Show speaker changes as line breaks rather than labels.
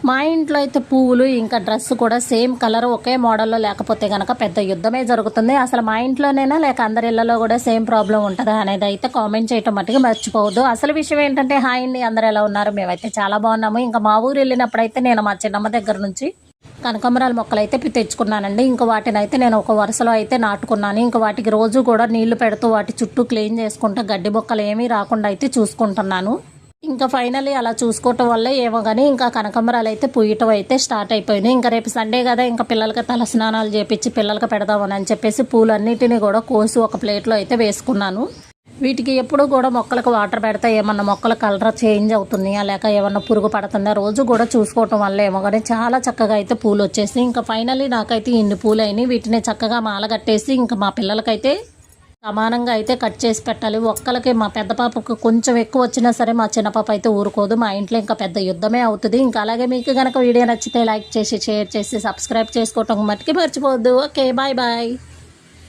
మా ఇంట్లో అయితే పువ్వులు ఇంకా డ్రెస్ కూడా సేమ్ కలర్ ఒకే మోడల్లో లేకపోతే కనుక పెద్ద యుద్ధమే జరుగుతుంది. అసలు మా ఇంట్లోనైనా లేక అందరి ఇళ్లలో కూడా సేమ్ ప్రాబ్లం ఉంటుందా అనేది అయితే కామెంట్ చేయటం మట్టుగా మర్చిపోవద్దు. అసలు విషయం ఏంటంటే, హాయ్ అండి, అందరు ఎలా ఉన్నారు? మేమైతే చాలా బాగున్నాము. ఇంకా మా ఊరు వెళ్ళినప్పుడైతే నేను మా చిన్నమ్మ దగ్గర నుంచి కనకాంబరాల మొక్కలు అయితే తెచ్చుకున్నానండి. ఇంకా వాటిని అయితే నేను ఒక వరుసలో అయితే నాటుకున్నాను. ఇంకా వాటికి రోజు కూడా నీళ్లు పెడుతూ వాటి చుట్టూ క్లీన్ చేసుకుంటూ గడ్డి మొక్కలు ఏమీ రాకుండా అయితే చూసుకుంటున్నాను. ఇంకా ఫైనల్లీ అలా చూసుకోవటం వల్ల ఏమో కానీ ఇంకా కనకాంబరాలు అయితే పూయటం అయితే స్టార్ట్ అయిపోయినాయి. ఇంకా రేపు సండే కదా, ఇంకా పిల్లలకి తల స్నానాలు చేపించి పిల్లలకి పెడదామని చెప్పేసి పూలన్నిటిని కూడా కోసి ఒక ప్లేట్లో అయితే వేసుకున్నాను. వీటికి ఎప్పుడు కూడా మొక్కలకు వాటర్ పెడితే ఏమన్నా మొక్కల కలర్ చేంజ్ అవుతుందా లేక ఏమన్నా పురుగు పడుతుందా రోజు కూడా చూసుకోవటం వల్ల ఏమో కానీ చాలా చక్కగా అయితే పూలు వచ్చేసి ఇంకా ఫైనల్లీ నాకైతే ఇన్ని పూలు అయినాయి. వీటిని చక్కగా మాల కట్టేసి ఇంకా మా పిల్లలకైతే సమానంగా అయితే కట్ చేసి పెట్టాలి. ఒక్కలకి మా పెద్ద పాపకు కొంచెం ఎక్కువ వచ్చినా సరే మా చిన్న పాప అయితే ఊరుకోదు. మా ఇంట్లో ఇంకా పెద్ద యుద్ధమే అవుతుంది. ఇంకా అలాగే మీకు కనుక వీడియో నచ్చితే లైక్ చేసి షేర్ చేసి సబ్స్క్రైబ్ చేసుకోవటం మట్టుకి మర్చిపోవద్దు. Okay, bye bye.